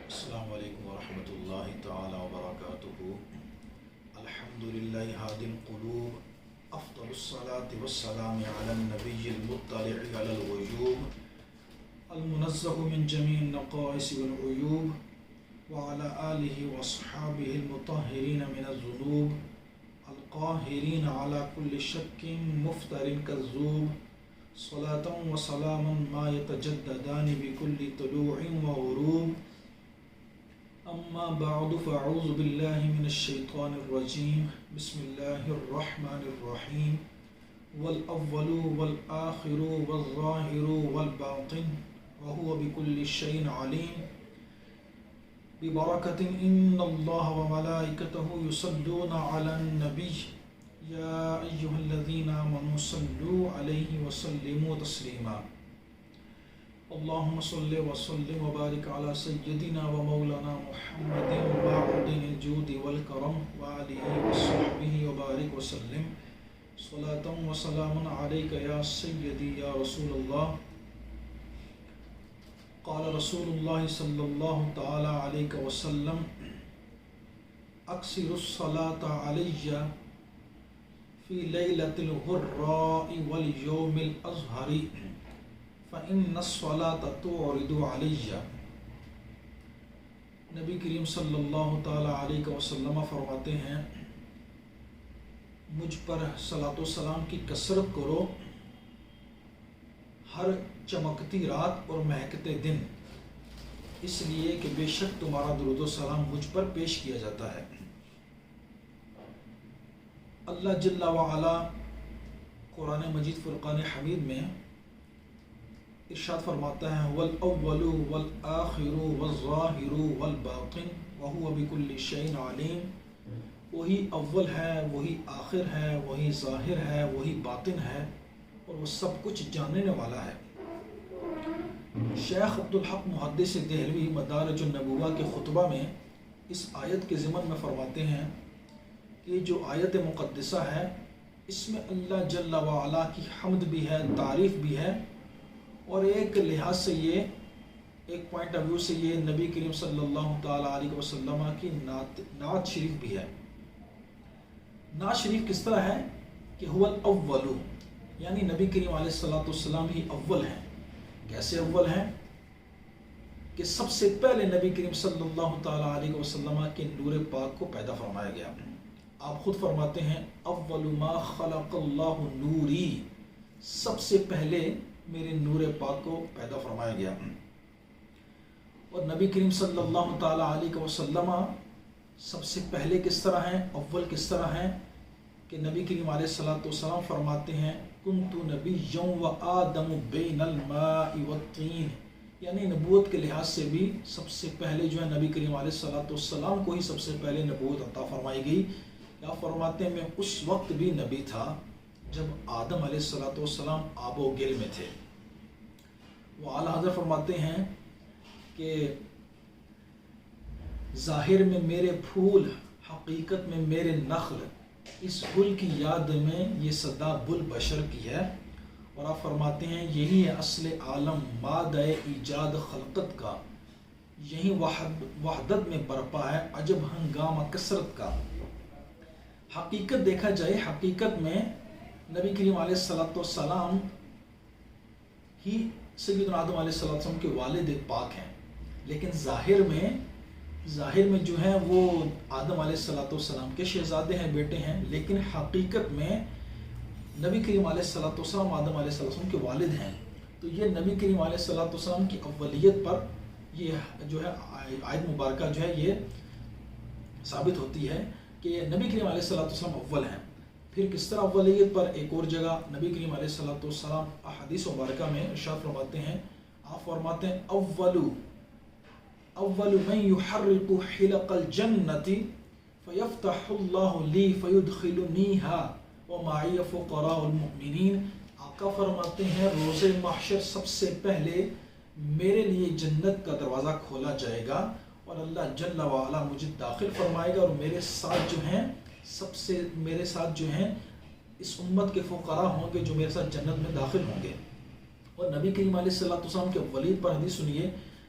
السلام علیکم ورحمۃ اللہ تعالی وبرکاتہ۔ الحمد للہ ہادی القلوب، افضل الصلاة والسلام علی النبی المطلع علی الغیوب المنزہ من جمیع النقائص والعیوب وعلی آلہ واصحابہ المطہرین من الذنوب القاہرین علی کل شک مفتر کذوب، صلاة وسلاما ما يتجددان بكل طلوع وغروب، اما بعد فاعوذ باللہ من الشیطان الرجیم، بسم اللہ الرحمن الرحیم۔ والاول والآخر والظاہر والباطن وهو بكل شيء علیم، ببرکۃ ان اللہ وملائکتہ یصلون علی النبی یا ایہا الذین آمنوا صلوا علیہ وسلموا تسلیما۔ اللہم صلی وسلم وبارک علی سیدنا و مولانا محمد معدن الجود والکرم وآلہ وصحبہ وبارک وسلم، صلاة و سلام علیک یا سیدی یا رسول اللہ۔ قال رسول اللہ صلی اللہ تعالی علیہ وسلم، اکثر الصلاة علی فی لیلۃ الغراء والیوم الازہر فإن الصلاة تعرض علی۔ نبی کریم صلی اللہ تعالی علیہ وسلم فرماتے ہیں، مجھ پر صلاۃ و سلام کی کثرت کرو ہر چمکتی رات اور مہکتے دن، اس لیے کہ بے شک تمہارا درود و سلام مجھ پر پیش کیا جاتا ہے۔ اللہ جل وعلا قرآن مجید فرقان حمید میں ارشاد فرماتا ہے، والاول والآخر والظاہر والباطن وہو بکل شیء علیم، وہی اول ہے، وہی آخر ہے، وہی ظاہر ہے، وہی باطن ہے، اور وہ سب کچھ جاننے والا ہے۔ شیخ عبدالحق محدث دہلوی مدارج النبوہ کے خطبہ میں اس آیت کے ضمن میں فرماتے ہیں کہ جو آیت مقدسہ ہے اس میں اللہ جل وعلا کی حمد بھی ہے، تعریف بھی ہے، اور ایک لحاظ سے ایک پوائنٹ آف ویو سے یہ نبی کریم صلی اللہ تعالی علیہ وسلم کی نعت شریف بھی ہے۔ نعت شریف کس طرح ہے کہ هو الاول، یعنی نبی کریم علیہ السلام ہی اول ہیں۔ کیسے اول ہیں؟ کہ سب سے پہلے نبی کریم صلی اللہ تعالی علیہ وسلم کے نور پاک کو پیدا فرمایا گیا۔ آپ خود فرماتے ہیں، اول ما خلق اللہ نوری، سب سے پہلے میرے نور پاک کو پیدا فرمایا گیا۔ اور نبی کریم صلی اللہ تعالی علیہ وسلم سب سے پہلے کس طرح ہیں، اول کس طرح ہیں کہ نبی کریم علیہ السلام فرماتے ہیں، کنت نبیا و آدم بین الماء والطین، یعنی نبوت کے لحاظ سے بھی سب سے پہلے جو ہے نبی کریم علیہ السلام کو ہی سب سے پہلے نبوت عطا فرمائی گئی۔ یا فرماتے ہیں، میں اس وقت بھی نبی تھا جب آدم علیہ السلام آب و گل میں تھے۔ وہ اعلیٰ حضرت فرماتے ہیں کہ ظاہر میں میرے پھول، حقیقت میں میرے نخل، اس گل کی یاد میں یہ صدا بل بشر کی ہے۔ اور آپ فرماتے ہیں، یہی ہے اصل عالم مادہ ایجاد خلقت کا، یہی وحدت میں برپا ہے عجب ہنگامہ کثرت کا۔ حقیقت دیکھا جائے، حقیقت میں نبی کریم علیہ السلام ہی سیدنا آدم علیہ السلام کے والد پاک ہیں، لیکن ظاہر میں جو ہیں وہ آدم علیہ السلام کے شہزادے ہیں، بیٹے ہیں، لیکن حقیقت میں نبی کریم علیہ السلام آدم علیہ السلام کے والد ہیں۔ تو یہ نبی کریم علیہ السلام کی اولیت پر یہ جو ہے آیت مبارکہ جو ہے یہ ثابت ہوتی ہے کہ نبی کریم علیہ السلام اول ہیں۔ پھر کس طرح اولیت پر، ایک اور جگہ نبی کریم علیہ السلام احادیث مبارکہ میں ارشاد فرماتے ہیں، آپ فرماتے ہیں، اول من یحرق حلق الجنت فیفتح اللہ لی فیدخلنیہا ومعی فقراء المؤمنین۔ آقا فرماتے ہیں، روز محشر سب سے پہلے میرے لیے جنت کا دروازہ کھولا جائے گا اور اللہ جل وعلا مجھے داخل فرمائے گا، اور میرے ساتھ جو ہیں اس امت کے فقراء ہوں گے جو میرے ساتھ جنت میں داخل ہوں گے۔ اور نبی کریم علیہ السلام کے ولید پر حدیث سنیے،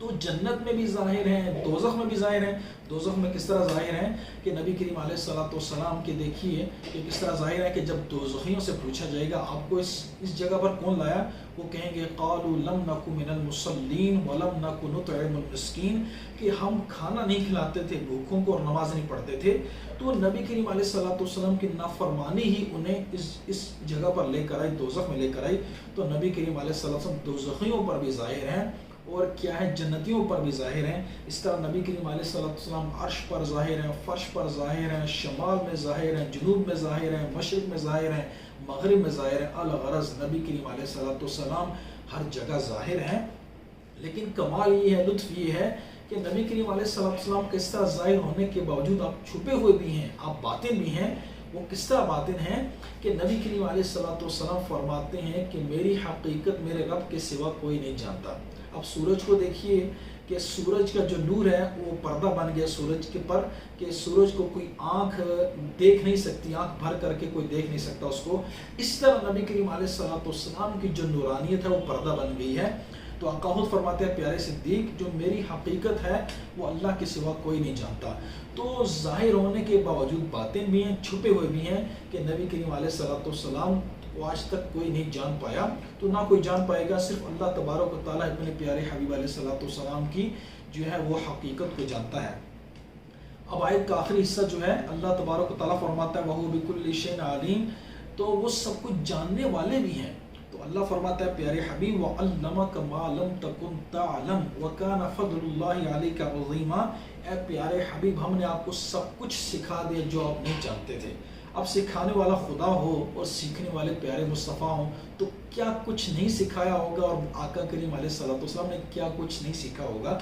تو جنت میں بھی ظاہر ہیں، دوزخ میں بھی ظاہر ہیں۔ دوزخ میں کس طرح ظاہر ہیں کہ نبی کریم علیہ الصلوۃ والسلام کے دیکھیے کہ کس طرح ظاہر ہے کہ جب دوزخیوں سے پوچھا جائے گا آپ کو اس جگہ پر کون لایا، وہ کہیں گے قالوا لم نک من المصلین ولم نک نطعم المسکین، کہ ہم کھانا نہیں کھلاتے تھے بھوکوں کو اور نماز نہیں پڑھتے تھے۔ تو نبی کریم علیہ الصلوۃ والسلام کی نافرمانی ہی انہیں اس جگہ پر لے کر آئی، دوزخ میں لے کر آئی۔ تو نبی کریم علیہ الصلوۃ والسلام دوزخیوں پر بھی ظاہر ہیں اور کیا ہے جنتیوں پر بھی ظاہر ہیں۔ اس طرح نبی کریم علیہ الصلوۃ والسلام عرش پر ظاہر ہیں، فرش پر ظاہر ہیں، شمال میں ظاہر ہیں، جنوب میں ظاہر ہیں، مشرق میں ظاہر ہیں، مغرب میں ظاہر ہیں۔ الغرض نبی کریم علیہ الصلوۃ والسلام ہر جگہ ظاہر ہیں۔ لیکن کمال یہ ہے، لطف یہ ہے کہ نبی کریم علیہ الصلوۃ والسلام کے اس طرح ظاہر ہونے کے باوجود آپ چھپے ہوئے بھی ہیں، آپ باطن بھی ہیں۔ وہ کس طرح باطن ہیں کہ نبی کریم علیہ الصلوۃ والسلام فرماتے ہیں کہ میری حقیقت میرے رب کے سوا کوئی نہیں جانتا۔ اب سورج کو دیکھیے کہ سورج کا جو نور ہے وہ پردہ بن گیا سورج کے پر، کہ سورج کو کوئی آنکھ دیکھ نہیں سکتی، آنکھ بھر کر کے کوئی دیکھ نہیں سکتا اس کو۔ اس طرح نبی کریم علیہ الصلوۃ والسلام کی جو نورانیت ہے وہ پردہ بن گئی ہے۔ تو آقا خود فرماتے ہیں پیارے صدیق جو میری حقیقت ہے وہ اللہ کے سوا کوئی نہیں جانتا۔ تو ظاہر ہونے کے باوجود باطن بھی ہیں، چھپے ہوئے بھی ہیں کہ نبی کریم علیہ الصلوۃ والسلام کو آج تک کوئی نہیں جان پایا، تو نہ کوئی جان پائے گا، صرف اللہ تبارک و تعالیٰ اپنے پیارے حبیب علیہ الصلوۃ والسلام کی جو ہے وہ حقیقت کو جانتا ہے۔ اب آیت کا آخری حصہ جو ہے اللہ تبارک و تعالیٰ فرماتا ہے وَهُوَ بِكُلِّ شَيْءٍ عَلِيمٌ، تو وہ سب کچھ جاننے والے بھی ہیں۔ تو اللہ فرماتا ہے پیارے حبیب وَعَلَّمَكَ مَا لَمْ تَكُنْ تَعْلَمْ وَكَانَ فَضْلُ اللَّهِ عَلَيْكَ عَظِيمًا، اے پیارے حبیب ہم نے آپ کو سب کچھ سکھا دیا جو آپ نہیں جانتے تھے۔ اب سکھانے والا خدا ہو اور سیکھنے والے پیارے مصطفیٰ ہوں تو کیا کچھ نہیں سکھایا ہوگا، اور آقا کریم علیہ الصلوۃ والسلام نے کیا کچھ نہیں سیکھا ہوگا۔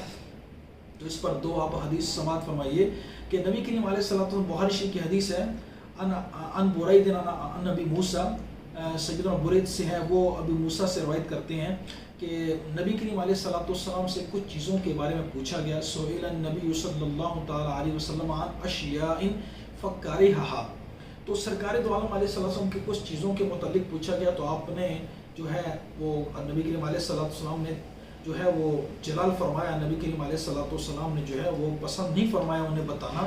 تو اس پر دو آپ حدیث سماعت فرمائیے کہ نبی کریم علیہ الصلوۃ والسلام بخاری شریف کی حدیث ہے ان برید ان ابی موسیٰ، سیدنا برید سے ہے، وہ ابی موسیٰ سے روایت کرتے ہیں کہ نبی کریم علیہ الصلوۃ والسلام سے کچھ چیزوں کے بارے میں پوچھا گیا، سئل النبی صلی اللہ تعالی علیہ وسلم عن اشیاء فکرہها، تو سرکار دو عالم علیہ السلام کی کچھ چیزوں کے متعلق پوچھا گیا تو آپ نے جو ہے وہ نبی کریم علیہ السلام نے جو ہے وہ جلال فرمایا، نبی کریم علیہ السلام نے جو ہے وہ پسند نہیں فرمایا انہیں بتانا۔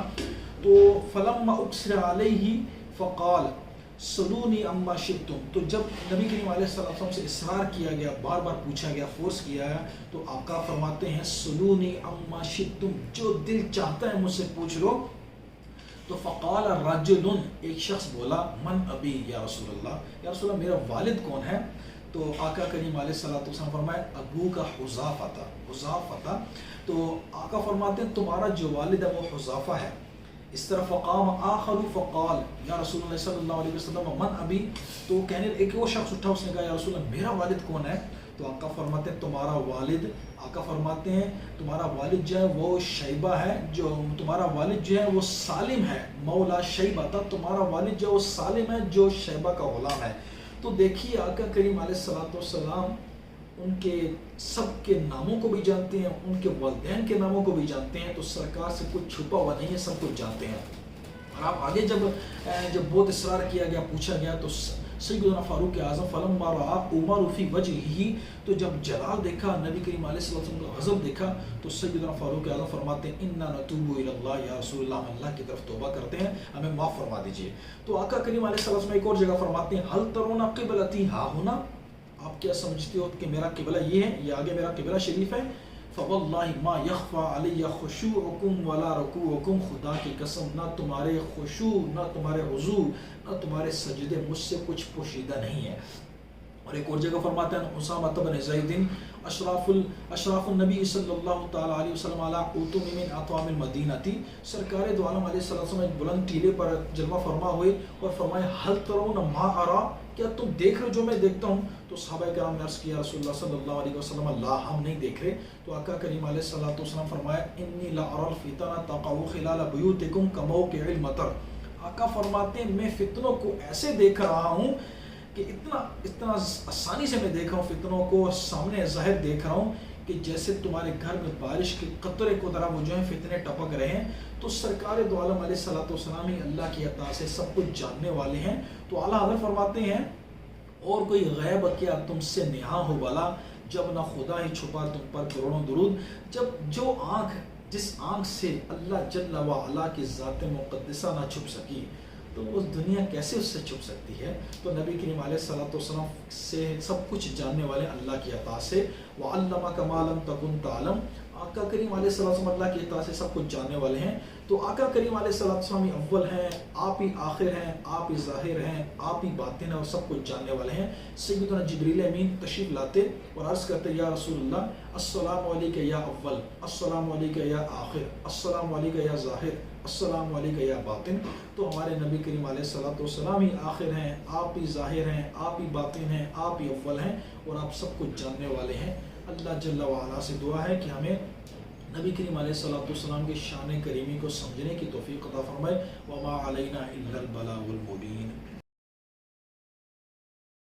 تو فلما اکثر علیہ فقال سلونی اما شئتم، تو جب نبی کریم علیہ السلام سے اصرار کیا گیا، بار بار پوچھا گیا، فورس کیا گیا، تو آقا فرماتے ہیں سلونی اما شئتم، جو دل چاہتا ہے مجھ سے پوچھ لو۔ تو فقال رجل، ایک شخص بولا من ابی یا رسول اللہ، یا رسول اللہ میرا والد کون ہے؟ تو آقا کریم علیہ السلام فرمائے ابو کا حذافہ، تو آقا فرماتے ہیں تمہارا جو والد ہے وہ حذافہ ہے۔ اس طرح فقام آخر فقال یا رسول اللہ صلی اللہ علیہ وسلم من ابی، تو کہنے ایک وہ شخص اٹھا، اس نے کہا یا رسول اللہ میرا والد کون ہے؟ تو آقا فرماتے ہیں تمہارا والد، آقا فرماتے ہیں تمہارا والد جو ہے وہ شیبہ ہے، جو تمہارا والد جو ہے وہ سالم ہے، مولا شیبہ تھا، تمہارا والد جو ہے وہ سالم ہے جو شیبہ کا غلام ہے۔ تو دیکھیے آقا کریم علیہ السلام ان کے سب کے ناموں کو بھی جانتے ہیں، ان کے والدین کے ناموں کو بھی جانتے ہیں، تو سرکار سے کچھ چھپا ہوا نہیں ہے، سب کچھ جانتے ہیں۔ اور آپ آگے جب بہت اصرار کیا گیا، پوچھا گیا، تو سیدنا فاروق اعظم فلما رأى عمر فی وجہہ، تو جب جلال دیکھا نبی کریم علیہ السلام کا غضب دیکھا، تو سیدنا فاروق اعظم فرماتے ہیں انا نتوب الی اللہ یا رسول اللہ، ہم اللہ کی طرف توبہ کرتے ہیں، ہمیں معاف فرما دیجیے۔ تو آقا کریم علیہ السلام ایک اور جگہ فرماتے ہیں هل ترون قبلتی ہا ہونا، آپ کیا سمجھتے ہو کہ میرا قبلہ یہ ہے، یہ آگے میرا قبلہ شریف ہے؟ فواللہ ما یخفى علی خشوعکم ولا رکوعکم، خدا کی قسم نہ تمہارے خشوع، نہ تمہارے رضوع، نہ تمہارے سجدے مجھ سے کچھ پوشیدہ نہیں ہے۔ اور ایک اور جگہ فرماتے ہیں اسامہ بن زید اشراف النبی صلی اللہ تعالی علیہ وسلم علی اتم من اطعام المدینہ، سرکار دو عالم علیہ السلام ایک بلند ٹیلے پر جلوہ فرما ہوئے اور فرمایا هل ترون ما ارى، کیا تم دیکھ رہے جو میں دیکھتا ہوں؟ تو صحابہ کرام نے عرض کیا رسول اللہ صلی اللہ علیہ وسلم لا، ہم نہیں دیکھ رہے۔ تو آقا کریم علیہ السلام فرمایا انی لا ارى الفتن تقع خلال بیوتکم کموقع المطر، آقا فرماتے ہیں میں فتنوں کو ایسے دیکھ رہا ہوں کہ اتنا آسانی سے میں دیکھ رہا ہوں، فتنوں کو سامنے ظاہر دیکھ رہا ہوں کہ جیسے تمہارے گھر میں بارش کے قطرے کو طرح وہ جو ہیں فتنے ٹپک رہے ہیں۔ تو سرکار دو عالم علیہ السلام ہی اللہ کی عطا سے سب کچھ جاننے والے ہیں۔ تو اعلیٰ حضرت فرماتے ہیں اور کوئی غیب کیا تم سے نہاں ہو والا، جب نہ خدا ہی چھپا تم پر کروڑوں درود، جب جو آنکھ جس آنکھ سے اللہ جل وعلا کی ذات مقدسہ نہ چھپ سکی تو اس دنیا کیسے اس سے چھپ سکتی ہے؟ تو نبی کریم علیہ الصلوۃ والسلام سے سب کچھ جاننے والے اللہ کی عطا سے، وَعَلَّمَكَ مَا لَمْ تَكُنْ تَعْلَمْ، آقا کریم علیہ الصلوۃ والسلام اللہ کی عطا سے سب کچھ جاننے والے ہیں۔ تو آقا کریم علیہ الصلوۃ والسلام ہی اول ہیں، آپ ہی آخر ہیں، آپ ہی ظاہر ہیں، آپ ہی باطن ہیں اور سب کچھ جاننے والے ہیں۔ سیدنا جبریل امین تشریف لاتے اور عرض کرتے یا رسول اللہ السلام علیکہ یا اول، السلام علیکہ یا آخر، السلام علیکہ یا ظاہر، السلام علیکہ یا باطن۔ تو ہمارے نبی کریم علیہ الصلوۃ والسلام ہی آخر ہیں، آپ ہی ظاہر ہیں، آپ ہی باطن ہیں، آپ ہی اول ہیں اور آپ سب کچھ جاننے والے ہیں۔ اللہ جل وعلا سے دعا ہے کہ ہمیں نبی کریم علیہ الصلوۃ والسلام کی شان کریمی کو سمجھنے کی توفیق عطا فرمائے۔ وما علینا الا البلاغ المبین۔